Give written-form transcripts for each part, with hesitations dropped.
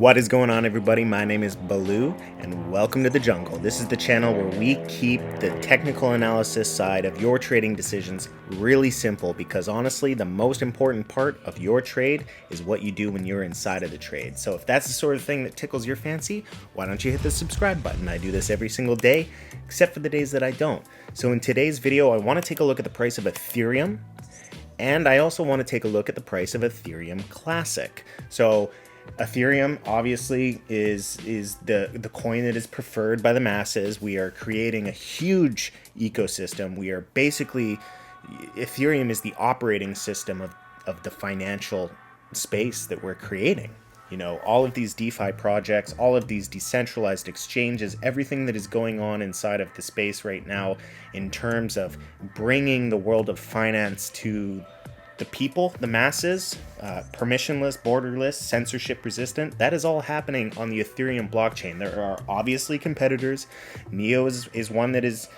What is going on, everybody? My name is Baloo and welcome to the jungle. This is the channel where we keep the technical analysis side of your trading decisions really simple, because honestly the most important part of your trade is what you do when you're inside of the trade. So if that's the sort of thing that tickles your fancy, why don't you hit the subscribe button? I do this every single day except for the days that I don't. So in today's video I want to take a look at the price of Ethereum, and I also want to take a look at the price of Ethereum Classic. So Ethereum obviously is the coin that is preferred by the masses. We are creating a huge ecosystem. We are basically, Ethereum is the operating system of the financial space that we're creating. You know, all of these DeFi projects, all of these decentralized exchanges, everything that is going on inside of the space right now in terms of bringing the world of finance to the people, the masses, permissionless, borderless, censorship resistant, that is all happening on the Ethereum blockchain. There are obviously competitors. Neo is one that is,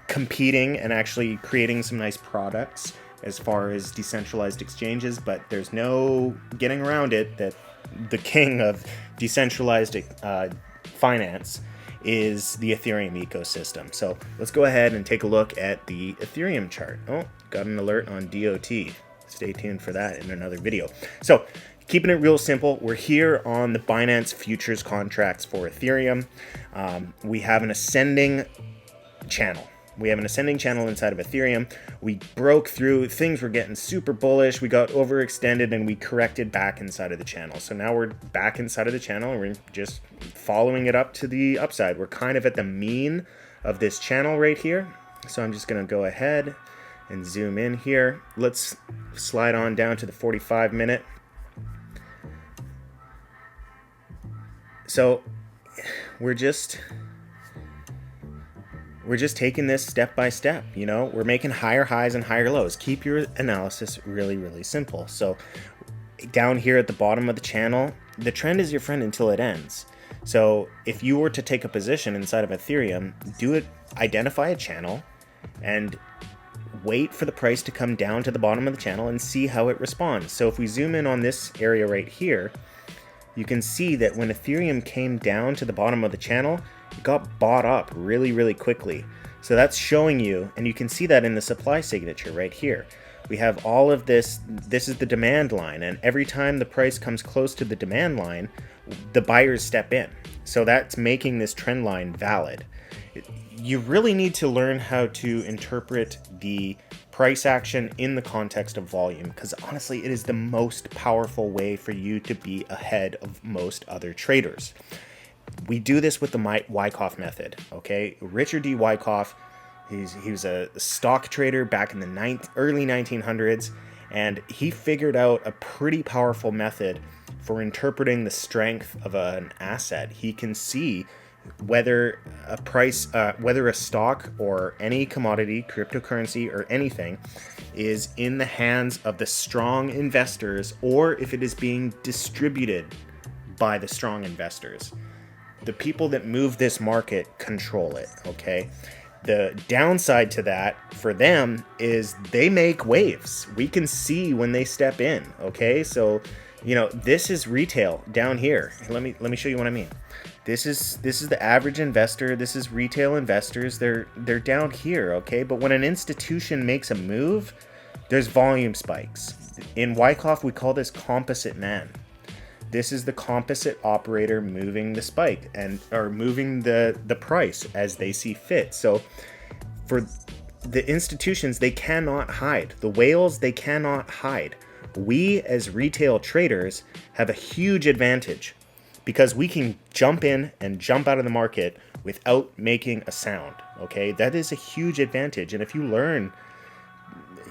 competing and actually creating some nice products as far as decentralized exchanges, but there's no getting around it that the king of decentralized finance is the Ethereum ecosystem. So let's go ahead and take a look at the Ethereum chart. Oh, got an alert on DOT. Stay tuned for that in another video. So keeping it real simple, we're here on the Binance futures contracts for Ethereum. We have an ascending channel. We have an ascending channel inside of Ethereum. We broke through, things were getting super bullish, we got overextended, and we corrected back inside of the channel. So now we're back inside of the channel and we're just following it up to the upside. We're kind of at the mean of this channel right here. So I'm just gonna go ahead and zoom in here. Let's slide on down to the 45-minute. So we're just taking this step by step. You know, we're making higher highs and higher lows. Keep your analysis really, really simple. So down here at the bottom of the channel, the trend is your friend until it ends. So if you were to take a position inside of Ethereum, identify a channel and wait for the price to come down to the bottom of the channel and see how it responds. So if we zoom in on this area right here, you can see that when Ethereum came down to the bottom of the channel, it got bought up really, really quickly. So that's showing you, and you can see that in the supply signature right here. We have all of this. This is the demand line, and every time the price comes close to the demand line, the buyers step in. So that's making this trend line valid. You really need to learn how to interpret the price action in the context of volume, because honestly, it is the most powerful way for you to be ahead of most other traders. We do this with the Wyckoff method, okay? Richard D. Wyckoff, he was a stock trader back in the early 1900s, and he figured out a pretty powerful method for interpreting the strength of an asset. He can see whether a stock or any commodity, cryptocurrency or anything, is in the hands of the strong investors, or if it is being distributed by the strong investors. The people that move this market control it, okay? The downside to that for them is they make waves. We can see when they step in, okay? So, you know, this is retail down here. Let me show you what I mean. This is the average investor. This is retail investors. They're down here, okay? But when an institution makes a move, there's volume spikes. In Wyckoff, we call this composite man. This is the composite operator moving the spike or moving the price as they see fit. So for the institutions, they cannot hide. The whales, they cannot hide. We as retail traders have a huge advantage because we can jump in and jump out of the market without making a sound, okay? That is a huge advantage. And if you learn,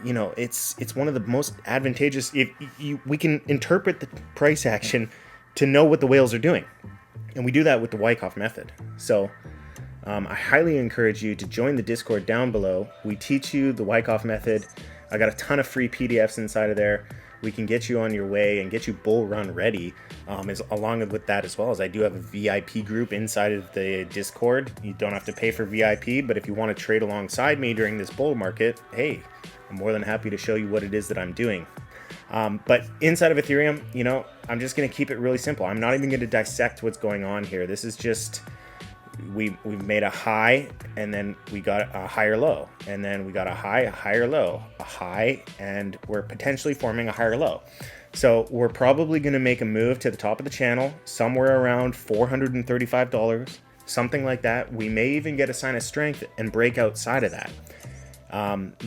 you know, it's one of the most advantageous. We can interpret the price action to know what the whales are doing, and we do that with the Wyckoff method. So I highly encourage you to join the Discord down below. We teach you the Wyckoff method. I got a ton of free PDFs inside of there. We can get you on your way and get you bull run ready. Along with that, as well as I do have a VIP group inside of the Discord. You don't have to pay for VIP, but if you want to trade alongside me during this bull market, hey, I'm more than happy to show you what it is that I'm doing. But inside of Ethereum, I'm just going to keep it really simple. I'm not even going to dissect what's going on here. This is just, we've made a high, and then we got a higher low, and then we got a high, a higher low, a high, and we're potentially forming a higher low. So we're probably going to make a move to the top of the channel, somewhere around $435, something like that. We may even get a sign of strength and break outside of that.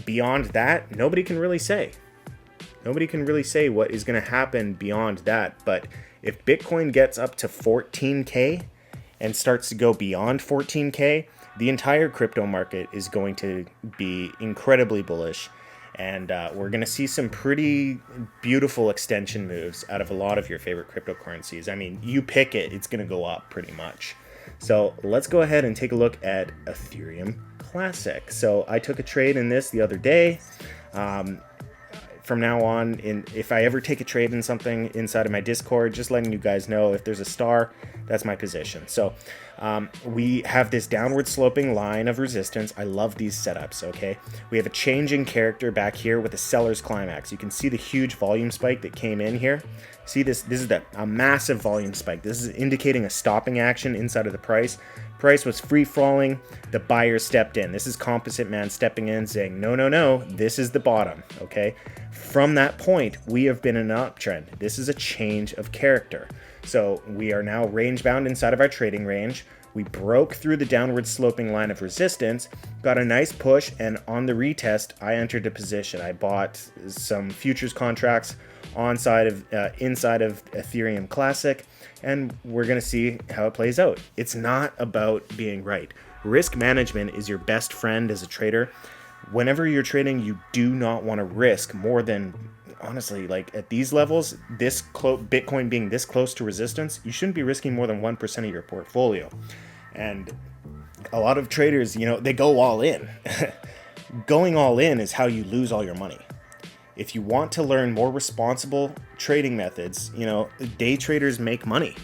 Beyond that, nobody can really say. Nobody can really say what is going to happen beyond that. But if Bitcoin gets up to 14K and starts to go beyond 14K, the entire crypto market is going to be incredibly bullish. And we're going to see some pretty beautiful extension moves out of a lot of your favorite cryptocurrencies. I mean, you pick it, it's going to go up pretty much. So let's go ahead and take a look at Ethereum Classic. So I took a trade in this the other day. From now on, if I ever take a trade in something inside of my Discord, just letting you guys know, if there's a star, that's my position. So we have this downward sloping line of resistance. I love these setups, okay? We have a changing character back here with a seller's climax. You can see the huge volume spike that came in here. See this? This is a massive volume spike. This is indicating a stopping action inside of the price. Price was free falling. The buyer stepped in. This is Composite Man stepping in saying, no, no, no, this is the bottom, okay? From that point, we have been in an uptrend. This is a change of character. So we are now range bound inside of our trading range. We broke through the downward sloping line of resistance, got a nice push, and on the retest, I entered a position. I bought some futures contracts inside of Ethereum Classic, and we're going to see how it plays out. It's not about being right. Risk management is your best friend as a trader. Whenever you're trading, you do not want to risk more than, honestly, like at these levels, this Bitcoin being this close to resistance, you shouldn't be risking more than 1% of your portfolio. And a lot of traders, they go all in. Going all in is how you lose all your money. If you want to learn more responsible trading methods, day traders make money.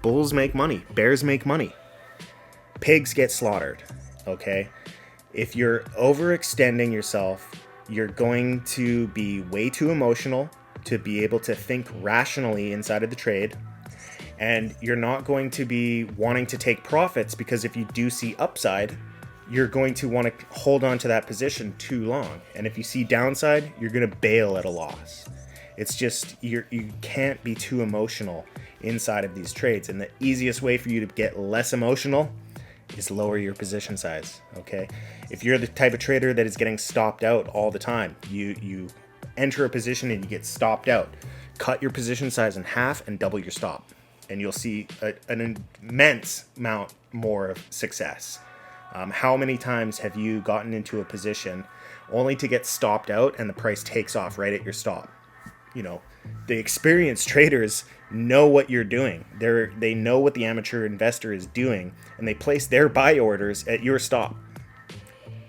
Bulls make money. Bears make money. Pigs get slaughtered, okay? If you're overextending yourself, you're going to be way too emotional to be able to think rationally inside of the trade. And you're not going to be wanting to take profits, because if you do see upside, you're going to want to hold on to that position too long. And if you see downside, you're going to bail at a loss. It's just, you can't be too emotional inside of these trades. And the easiest way for you to get less emotional is lower your position size, okay? If you're the type of trader that is getting stopped out all the time, you enter a position and you get stopped out, cut your position size in half and double your stop, and you'll see an immense amount more of success. How many times have you gotten into a position only to get stopped out and the price takes off right at your stop? The experienced traders know what you're doing. They know what the amateur investor is doing, and they place their buy orders at your stop.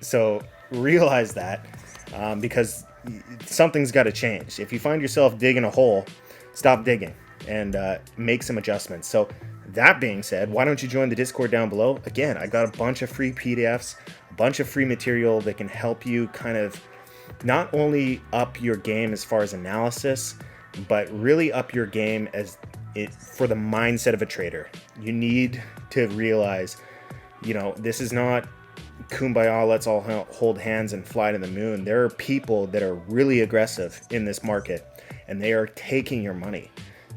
So realize that, because something's got to change. If you find yourself digging a hole, stop digging and make some adjustments. So that being said, why don't you join the Discord down below? Again, I got a bunch of free PDFs, a bunch of free material that can help you kind of not only up your game as far as analysis, but really up your game for the mindset of a trader. You need to realize, this is not kumbaya, let's all hold hands and fly to the moon. There are people that are really aggressive in this market, and they are taking your money.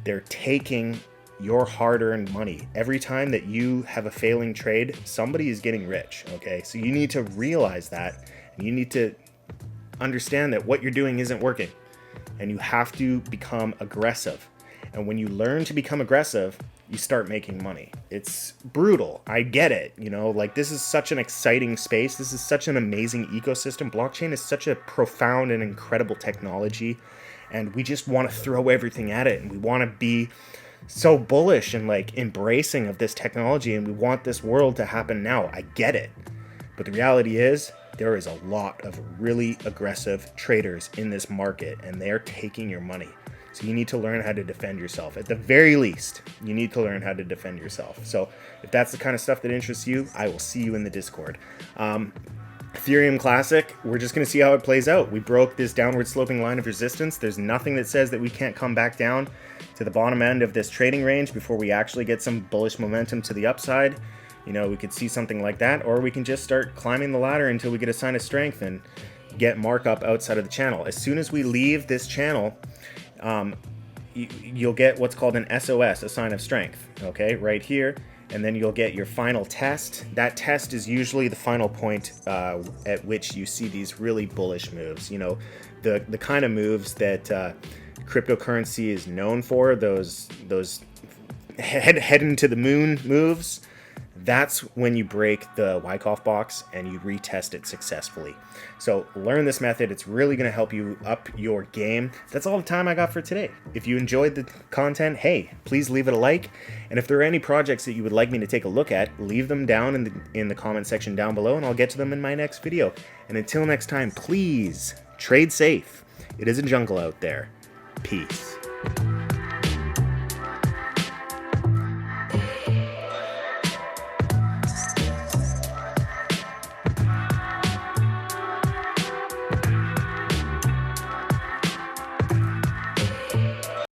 They're taking your hard-earned money. Every time that you have a failing trade, somebody is getting rich, okay? So you need to realize that, and you need to understand that what you're doing isn't working, and you have to become aggressive. And when you learn to become aggressive, you start making money. It's brutal. I get it. This is such an exciting space. This is such an amazing ecosystem. Blockchain is such a profound and incredible technology, and we just want to throw everything at it, and we want to be so bullish and embracing of this technology, and we want this world to happen now. I get it. But the reality is, there is a lot of really aggressive traders in this market, and they're taking your money. So you need to learn how to defend yourself. At the very least, you need to learn how to defend yourself. So if that's the kind of stuff that interests you, I will see you in the Discord. Ethereum Classic, we're just going to see how it plays out. We broke this downward sloping line of resistance. There's nothing that says that we can't come back down to the bottom end of this trading range before we actually get some bullish momentum to the upside. You know, we could see something like that, or we can just start climbing the ladder until we get a sign of strength and get markup outside of the channel. As soon as we leave this channel, you'll get what's called an SOS, a sign of strength, okay, right here. And then you'll get your final test. That test is usually the final point at which you see these really bullish moves. You know, the kind of moves that cryptocurrency is known for, those head into the moon moves. That's when you break the Wyckoff box and you retest it successfully. So learn this method. It's really going to help you up your game. That's all the time I got for today. If you enjoyed the content, hey, please leave it a like. And if there are any projects that you would like me to take a look at, leave them down in the comment section down below, and I'll get to them in my next video. And until next time, please trade safe. It is a jungle out there. Peace.